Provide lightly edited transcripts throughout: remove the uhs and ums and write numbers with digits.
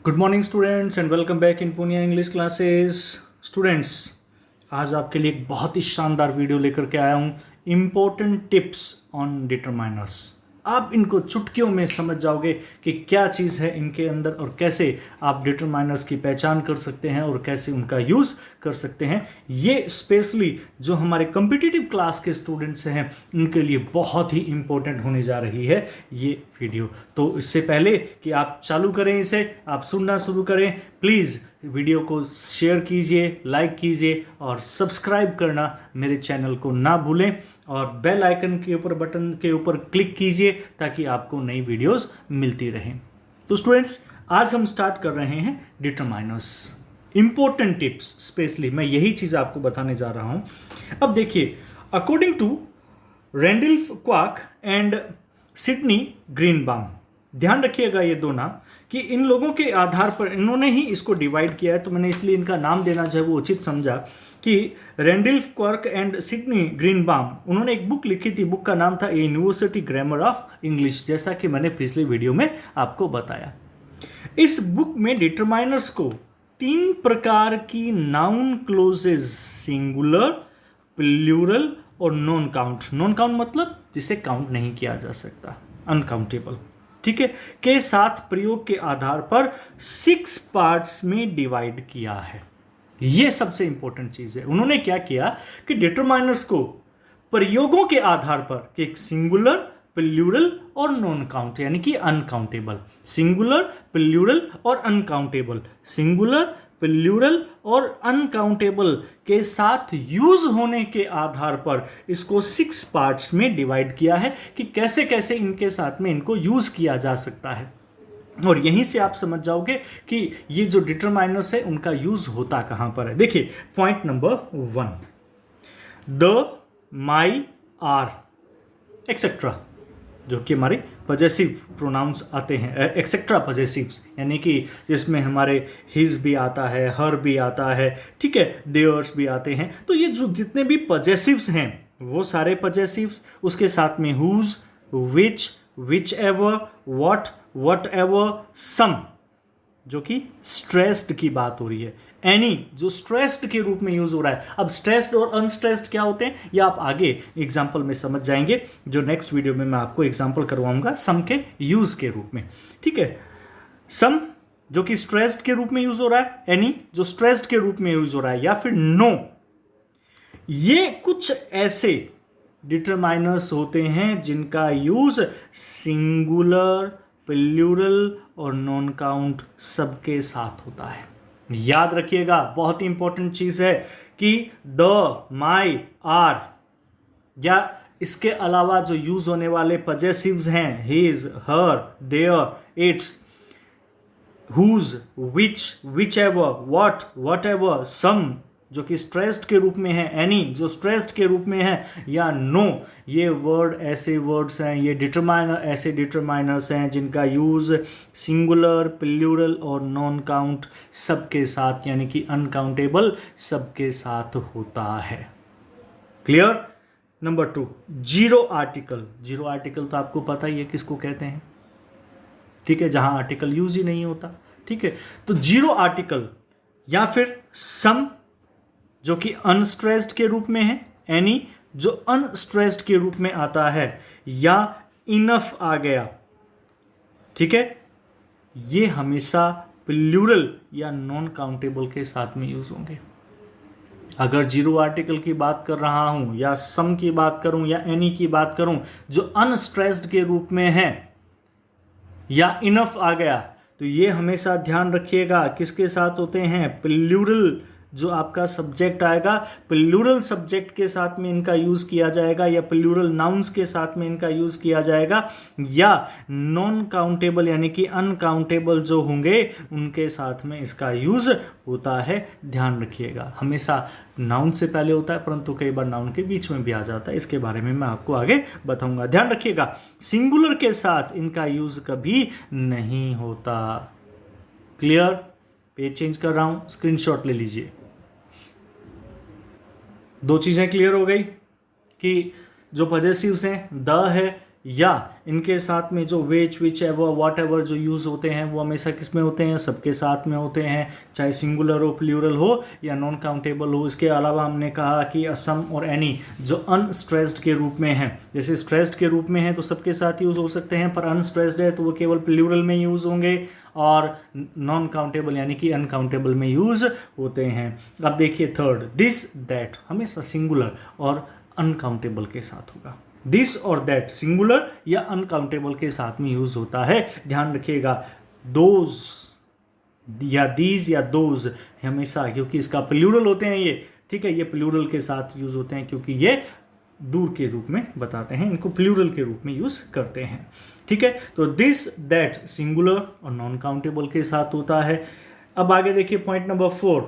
Good morning students and welcome back in Puniya English classes. Students, आज आपके लिए एक बहुत ही शानदार वीडियो लेकर के आया हूँ। Important tips on determiners. आप इनको चुटकियों में समझ जाओगे कि क्या चीज़ है इनके अंदर और कैसे आप डिटरमाइनर्स की पहचान कर सकते हैं और कैसे उनका यूज़ कर सकते हैं। ये स्पेशली जो हमारे कॉम्पिटिटिव क्लास के स्टूडेंट्स हैं उनके लिए बहुत ही इम्पोर्टेंट होने जा रही है ये वीडियो। तो इससे पहले कि आप चालू करें इसे, आप सुनना शुरू करें, प्लीज़ वीडियो को शेयर कीजिए, लाइक कीजिए और सब्सक्राइब करना मेरे चैनल को ना भूलें और बेल आइकन के ऊपर बटन के ऊपर क्लिक कीजिए ताकि आपको नई वीडियोस मिलती रहें। तो स्टूडेंट्स, आज हम स्टार्ट कर रहे हैं डिटरमाइनर्स। इंपॉर्टेंट टिप्स, स्पेशली मैं यही चीज़ आपको बताने जा रहा हूं। अब देखिए, according to Randolph Quirk and Sidney Greenbaum, ध्यान रखिएगा ये दो नाम कि इन लोगों के आधार पर इन्होंने ही इसको डिवाइड किया है, तो मैंने इसलिए इनका नाम देना जो है वो उचित समझा कि रैंडल्फ क्वार्क एंड सिडनी ग्रीनबाउम, उन्होंने एक बुक लिखी थी। बुक का नाम था ए यूनिवर्सिटी ग्रामर ऑफ इंग्लिश, जैसा कि मैंने पिछले वीडियो में आपको बताया। इस बुक में डिटरमाइनर्स को 3 प्रकार की नाउन क्लोजेज, सिंगुलर, प्लूरल और नॉन काउंट। नॉन काउंट मतलब जिसे काउंट नहीं किया जा सकता, अनकाउंटेबल, ठीक है, के साथ प्रयोग के आधार पर 6 पार्ट्स में डिवाइड किया है। यह सबसे इंपॉर्टेंट चीज है। उन्होंने क्या किया कि डिटरमाइनर्स को प्रयोगों के आधार पर एक सिंगुलर, प्लूरल और नॉन काउंट यानी कि अनकाउंटेबल, सिंगुलर, प्लूरल और अनकाउंटेबल, सिंगुलर, प्लूरल और अनकाउंटेबल के साथ यूज होने के आधार पर इसको 6 पार्ट्स में डिवाइड किया है कि कैसे कैसे इनके साथ में इनको यूज किया जा सकता है। और यहीं से आप समझ जाओगे कि ये जो डिटरमाइनर्स है उनका यूज होता कहां पर है। देखिए, point number 1, the, my, are etcetera, जो कि हमारे पजेसिव प्रोनाउंस आते हैं, एक्सेट्रा पजेसिव्स, यानी कि जिसमें हमारे हिज भी आता है, हर भी आता है, ठीक है, देयर्स भी आते हैं। तो ये जो जितने भी पजेसिव्स हैं वो सारे पजेसिव्स, उसके साथ में whose, which, whichever, what, whatever, some, जो कि स्ट्रेस्ड की बात हो रही है, एनी जो स्ट्रेस्ड के रूप में यूज हो रहा है। अब स्ट्रेस्ड और अनस्ट्रेस्ड क्या होते हैं ये आप आगे एग्जाम्पल में समझ जाएंगे, जो नेक्स्ट वीडियो में मैं आपको एग्जाम्पल करवाऊंगा सम के यूज के रूप में, ठीक है। सम जो कि स्ट्रेस्ड के रूप में यूज हो रहा है, एनी जो स्ट्रेस्ड के रूप में यूज हो रहा है, या फिर नो। ये कुछ ऐसे डिटरमाइनर्स होते हैं जिनका यूज सिंगुलर, प्लूरल और नॉन काउंट सबके साथ होता है। याद रखिएगा, बहुत ही इंपॉर्टेंट चीज है कि द, माई, आर या इसके अलावा जो यूज होने वाले पजेसिव्स हैं, his, her, their, its, whose, which, whichever, what, whatever, some जो कि स्ट्रेस्ड के रूप में है, एनी जो स्ट्रेस्ड के रूप में है, या नो, ये वर्ड ऐसे वर्ड्स हैं, ये डिटरमाइनर ऐसे डिटरमाइनर्स हैं जिनका यूज सिंगुलर, प्लूरल और नॉन काउंट सबके साथ यानी कि अनकाउंटेबल सबके साथ होता है। Clear? Number 2, zero article. Zero article तो आपको पता ही है किसको कहते हैं, ठीक है, जहां आर्टिकल यूज ही नहीं होता, ठीक है। तो जीरो आर्टिकल या फिर सम जो कि अनस्ट्रेस्ड के रूप में है, एनी जो अनस्ट्रेस्ड के रूप में आता है, या इनफ आ गया, ठीक है, ये हमेशा प्लूरल या नॉन काउंटेबल के साथ में यूज होंगे। अगर जीरो आर्टिकल की बात कर रहा हूं या सम की बात करूं या एनी की बात करूं जो अनस्ट्रेस्ड के रूप में है, या इनफ आ गया, तो ये हमेशा ध्यान रखिएगा किसके साथ होते हैं, प्लूरल जो आपका सब्जेक्ट आएगा, प्लूरल सब्जेक्ट के साथ में इनका यूज किया जाएगा, या प्लूरल नाउन्स के साथ में इनका यूज किया जाएगा, या नॉन काउंटेबल यानी कि अनकाउंटेबल जो होंगे उनके साथ में इसका यूज होता है। ध्यान रखिएगा, हमेशा नाउन से पहले होता है परंतु कई बार नाउन के बीच में भी आ जाता है, इसके बारे में मैं आपको आगे बताऊंगा। ध्यान रखिएगा, सिंगुलर के साथ इनका यूज कभी नहीं होता। क्लियर? पेज चेंज कर रहा हूं, स्क्रीनशॉट ले लीजिए। 2 चीजें क्लियर हो गई कि जो पजेसिव्स हैं, द है या इनके साथ में जो विच एवर वॉट एवर जो यूज़ होते हैं वो हमेशा किस में होते हैं, सबके साथ में होते हैं, चाहे सिंगुलर हो, प्लूरल हो या नॉन काउंटेबल हो। इसके अलावा हमने कहा कि सम और एनी जो अनस्ट्रेस्ड के रूप में है, जैसे स्ट्रेस्ड के रूप में है तो सबके साथ यूज़ हो सकते हैं, पर अनस्ट्रेस्ड है तो वो केवल प्लूरल में यूज़ होंगे और नॉन काउंटेबल यानी कि अनकाउंटेबल में यूज़ होते हैं। अब देखिए थर्ड, दिस दैट हमेशा सिंगुलर और अनकाउंटेबल के साथ होगा। दिस और दैट सिंगुलर या अनकाउंटेबल के साथ में यूज होता है, ध्यान रखिएगा। दोज या दीज या दोज हमेशा, क्योंकि इसका प्लूरल होते हैं ये, ठीक है, ये प्लूरल के साथ यूज होते हैं क्योंकि ये दूर के रूप में बताते हैं, इनको प्लूरल के रूप में यूज करते हैं, ठीक है। तो दिस दैट सिंगुलर और नॉन काउंटेबल के साथ होता है। अब आगे देखिए पॉइंट नंबर 4,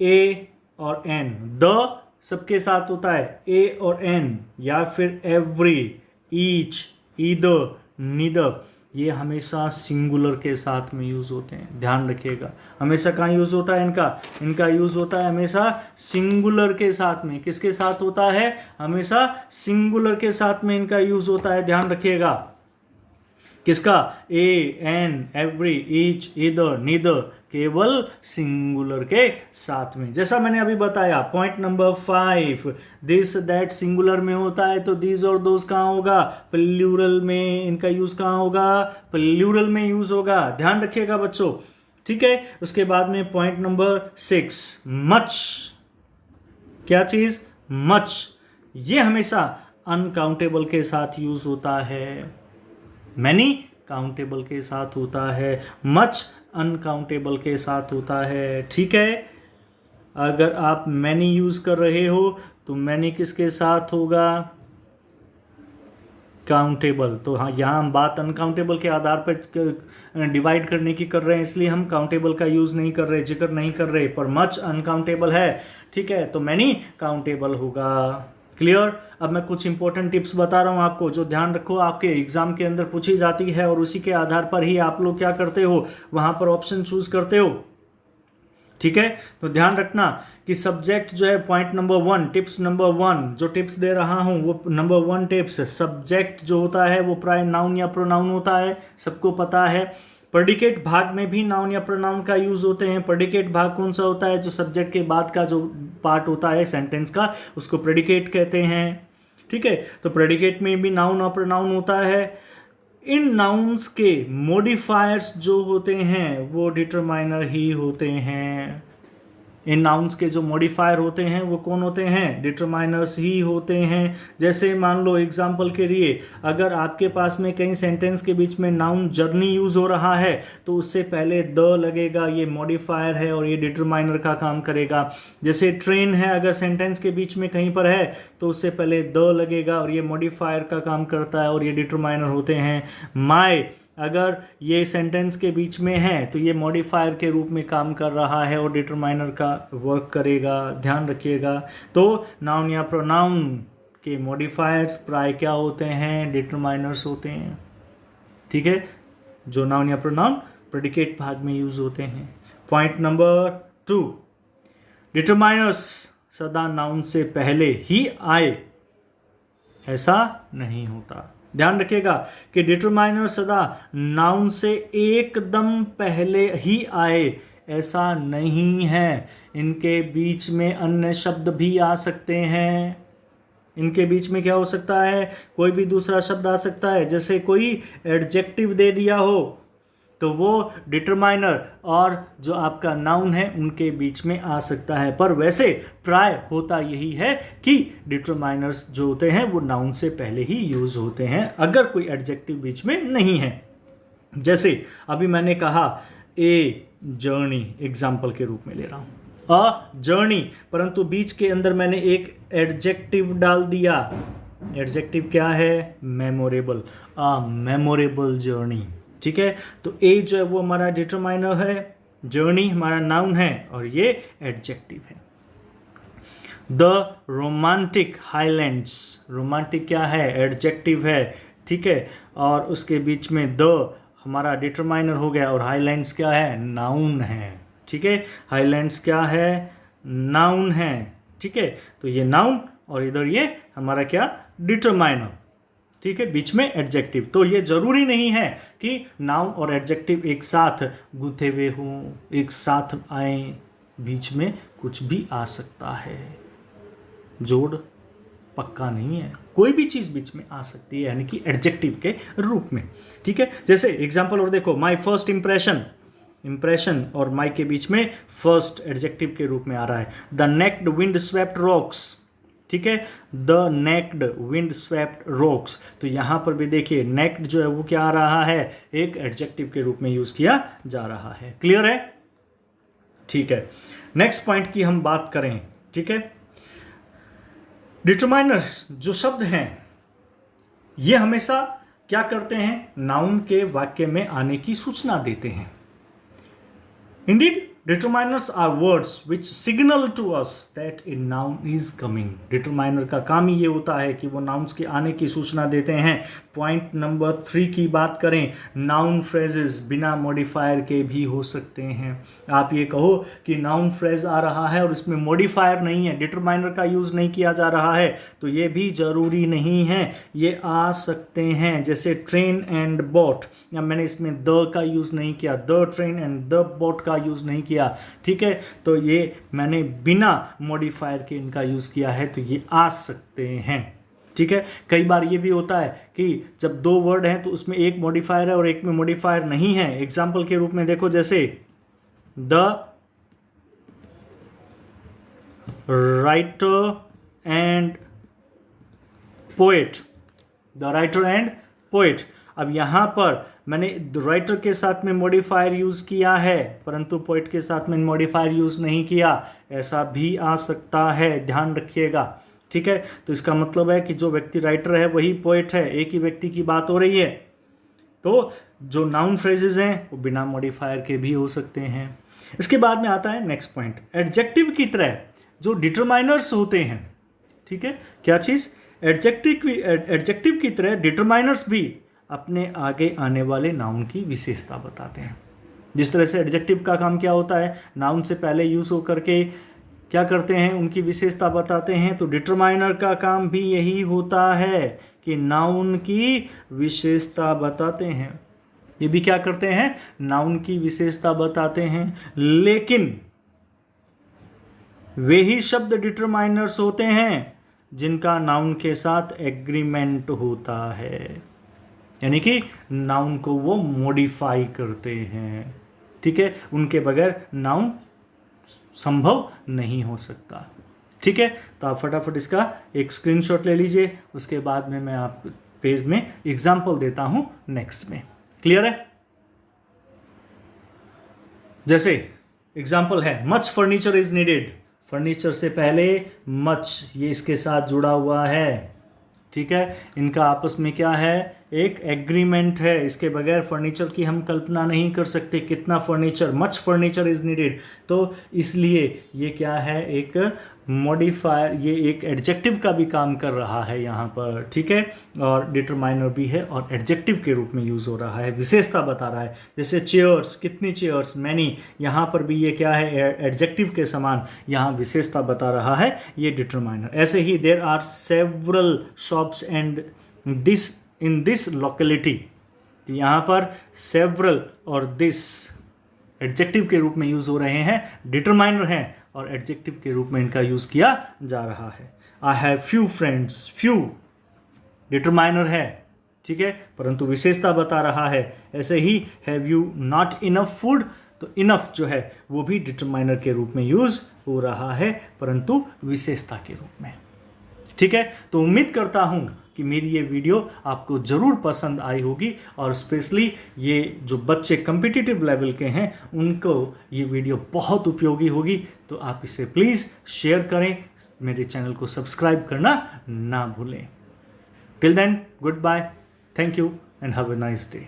ए और एन, द सबके साथ होता है, ए और एन या फिर एवरी, ईच, ईदर, नीदर, ये हमेशा सिंगुलर के साथ में यूज होते हैं, ध्यान रखिएगा। हमेशा कहाँ यूज होता है इनका यूज होता है हमेशा सिंगुलर के साथ में। किसके साथ होता है, हमेशा सिंगुलर के साथ में इनका यूज होता है, ध्यान रखिएगा। किसका, a, an, every, each, either, neither, केवल सिंगुलर के साथ में। जैसा मैंने अभी बताया point number 5, this that singular में होता है तो दिस और दोस कहाँ होगा, प्लूरल में। इनका यूज कहाँ होगा, प्लूरल में यूज होगा, ध्यान रखिएगा बच्चों, ठीक है। उसके बाद में पॉइंट नंबर 6, मच, क्या चीज, मच, ये हमेशा अनकाउंटेबल के साथ यूज होता है। मैनी काउंटेबल के साथ होता है, मच अनकाउंटेबल के साथ होता है, ठीक है। अगर आप मैनी यूज कर रहे हो तो मैनी किसके साथ होगा, काउंटेबल। तो हाँ, यहाँ हम बात अनकाउंटेबल के आधार पर डिवाइड करने की कर रहे हैं, इसलिए हम काउंटेबल का यूज नहीं कर रहे, जिक्र नहीं कर रहे, पर मच अनकाउंटेबल है, ठीक है, तो मैनी काउंटेबल होगा। क्लियर। अब मैं कुछ इंपॉर्टेंट टिप्स बता रहा हूं आपको, जो ध्यान रखो आपके एग्जाम के अंदर पूछी जाती है और उसी के आधार पर ही आप लोग क्या करते हो, वहां पर ऑप्शन चूज करते हो, ठीक है। तो ध्यान रखना कि सब्जेक्ट जो है पॉइंट नंबर 1, टिप्स नंबर 1 जो टिप्स दे रहा हूं वो नंबर 1 टिप्स, सब्जेक्ट जो होता है वो प्राय नाउन या प्रोनाउन होता है, सबको पता है। प्रेडिकेट भाग में भी नाउन या प्रोनाउन का यूज होते हैं। प्रेडिकेट भाग कौन सा होता है, जो सब्जेक्ट के बाद का जो पार्ट होता है सेंटेंस का, उसको प्रेडिकेट कहते हैं, ठीक है। तो प्रेडिकेट में भी नाउन और प्रोनाउन होता है। इन नाउन्स के मॉडिफायर्स जो होते हैं वो डिटरमाइनर ही होते हैं। इन नाउन्स के जो मॉडिफायर होते हैं वो कौन होते हैं, डिटरमाइनर्स ही होते हैं। जैसे मान लो एग्जांपल के लिए, अगर आपके पास में कहीं सेंटेंस के बीच में नाउन जर्नी यूज हो रहा है तो उससे पहले द लगेगा, ये मॉडिफायर है और ये डिटरमाइनर का काम करेगा। जैसे ट्रेन है, अगर सेंटेंस के बीच में कहीं पर है तो उससे पहले द लगेगा और ये मॉडिफायर का काम करता है और ये डिटरमाइनर होते हैं। माय, अगर ये सेंटेंस के बीच में है तो ये मॉडिफायर के रूप में काम कर रहा है और डिटरमाइनर का वर्क करेगा, ध्यान रखिएगा। तो नाउन या प्रोनाउन के मॉडिफायर्स प्राय क्या होते हैं, डिटरमाइनर्स होते हैं, ठीक है, जो नाउन या प्रोनाउन प्रेडिकेट भाग में यूज होते हैं। पॉइंट नंबर 2, डिटरमाइनर्स सदा नाउन से पहले ही आए, ऐसा नहीं होता। ध्यान रखिएगा कि डिटरमाइनर सदा नाउन से एकदम पहले ही आए, ऐसा नहीं है। इनके बीच में अन्य शब्द भी आ सकते हैं। इनके बीच में क्या हो सकता है, कोई भी दूसरा शब्द आ सकता है। जैसे कोई एडजेक्टिव दे दिया हो तो वो डिटरमाइनर और जो आपका नाउन है उनके बीच में आ सकता है, पर वैसे प्राय होता यही है कि डिटरमाइनर्स जो होते हैं वो नाउन से पहले ही यूज होते हैं अगर कोई एडजेक्टिव बीच में नहीं है। जैसे अभी मैंने कहा ए जर्नी, एग्जाम्पल के रूप में ले रहा हूं, अ जर्नी, परंतु बीच के अंदर मैंने एक एडजेक्टिव डाल दिया। एडजेक्टिव क्या है, मेमोरेबल, अ मेमोरेबल जर्नी, ठीक है। तो ए जो है वो हमारा डिटरमाइनर है, जर्नी हमारा नाउन है और ये एडजेक्टिव है। द रोमांटिक हाईलैंड्स, रोमांटिक क्या है, एडजेक्टिव है, ठीक है, और उसके बीच में द हमारा डिटरमाइनर हो गया और हाईलैंड्स क्या है, नाउन है, ठीक है। हाईलैंड्स क्या है, नाउन है, ठीक है। तो ये नाउन और इधर ये हमारा क्या, डिटरमाइनर। ठीक है, बीच में एडजेक्टिव। तो ये जरूरी नहीं है कि नाउन और एडजेक्टिव एक साथ गुथे हुए हों, एक साथ आए, बीच में कुछ भी आ सकता है, जोड़ पक्का नहीं है, कोई भी चीज बीच में आ सकती है, यानी कि एडजेक्टिव के रूप में। ठीक है, जैसे एग्जांपल और देखो, माय फर्स्ट इंप्रेशन, इंप्रेशन और माई के बीच में फर्स्ट एडजेक्टिव के रूप में आ रहा है। The naked wind swept rocks, ठीक है, the naked wind swept rocks, तो यहां पर भी देखिए नेक्ड जो है वो क्या आ रहा है, एक एडजेक्टिव के रूप में यूज किया जा रहा है। क्लियर है? ठीक है, नेक्स्ट पॉइंट की हम बात करें। ठीक है, डिटरमाइनर जो शब्द हैं ये हमेशा क्या करते हैं, नाउन के वाक्य में आने की सूचना देते हैं। Indeed, determiners are words which signal to us that a noun is coming. Determiner का काम ही ये होता है कि वो nouns के आने की सूचना देते हैं। पॉइंट नंबर 3 की बात करें, नाउन फ्रेजेस बिना मॉडिफायर के भी हो सकते हैं। आप ये कहो कि नाउन फ्रेज आ रहा है और इसमें मॉडिफायर नहीं है, डिटरमाइनर का यूज नहीं किया जा रहा है, तो ये भी जरूरी नहीं है, ये आ सकते हैं। जैसे ट्रेन एंड बोट, या मैंने इसमें द का यूज नहीं किया, the train and the boat का यूज नहीं किया, ठीक है, तो ये मैंने बिना मॉडिफायर के इनका यूज किया है, तो ये आ सकते हैं। ठीक है, कई बार ये भी होता है कि जब दो वर्ड हैं तो उसमें एक मॉडिफायर है और एक में मॉडिफायर नहीं है। एग्जाम्पल के रूप में देखो, जैसे the writer and poet, the writer and poet. अब यहां पर मैंने राइटर के साथ में मॉडिफायर यूज किया है, परंतु पोएट के साथ में मॉडिफायर यूज नहीं किया, ऐसा भी आ सकता है, ध्यान रखिएगा। ठीक है, तो इसका मतलब है कि जो व्यक्ति राइटर है वही पोएट है, एक ही व्यक्ति की बात हो रही है। तो जो नाउन फ्रेजेस हैं वो बिना मॉडिफायर के भी हो सकते हैं। इसके बाद में आता है नेक्स्ट पॉइंट, एडजेक्टिव की तरह जो डिटरमाइनर्स होते हैं। ठीक है, क्या चीज, एडजेक्टिव की तरह डिटरमाइनर्स भी अपने आगे आने वाले नाउन की विशेषता बताते हैं। जिस तरह से एडजेक्टिव का काम क्या होता है, नाउन से पहले यूज होकर के क्या करते हैं, उनकी विशेषता बताते हैं, तो डिटरमाइनर का काम भी यही होता है कि नाउन की विशेषता बताते हैं। ये भी क्या करते हैं, नाउन की विशेषता बताते हैं, लेकिन वे ही शब्द डिटरमाइनर्स होते हैं जिनका नाउन के साथ एग्रीमेंट होता है, यानी कि नाउन को वो मॉडिफाई करते हैं। ठीक है, उनके बगैर नाउन संभव नहीं हो सकता। ठीक है, तो आप फटाफट इसका एक स्क्रीनशॉट ले लीजिए, उसके बाद में मैं आपको पेज में एग्जांपल देता हूं नेक्स्ट में। क्लियर है? जैसे एग्जांपल है, much furniture is needed. Furniture से पहले मच, ये इसके साथ जुड़ा हुआ है। ठीक है, इनका आपस में क्या है, एक एग्रीमेंट है, इसके बगैर फर्नीचर की हम कल्पना नहीं कर सकते। कितना furniture, much furniture is needed, तो इसलिए ये क्या है, एक मॉडिफायर, ये एक एडजेक्टिव का भी काम कर रहा है यहाँ पर। ठीक है, और डिटरमाइनर भी है और एडजेक्टिव के रूप में यूज हो रहा है, विशेषता बता रहा है। जैसे चेयर्स, कितनी चेयर्स, मैनी, यहाँ पर भी ये क्या है, एडजेक्टिव के समान यहाँ विशेषता बता रहा है, ये डिटरमाइनर। ऐसे ही there are several shops and this in this locality, तो यहाँ पर सेवरल और दिस एडजेक्टिव के रूप में यूज हो रहे हैं, डिटरमाइनर हैं और एडजेक्टिव के रूप में इनका यूज किया जा रहा है। I have few friends, few determiner है, ठीक है, परंतु विशेषता बता रहा है। ऐसे he have you not enough food, तो इनफ जो है वो भी डिटरमाइनर के रूप में यूज हो रहा है, परंतु विशेषता के रूप में। ठीक है, तो उम्मीद करता हूं कि मेरी ये वीडियो आपको ज़रूर पसंद आई होगी, और स्पेशली ये जो बच्चे कम्पिटिटिव लेवल के हैं उनको ये वीडियो बहुत उपयोगी होगी। तो आप इसे प्लीज़ शेयर करें, मेरे चैनल को सब्सक्राइब करना ना भूलें। Till then, goodbye, thank you and have a nice day.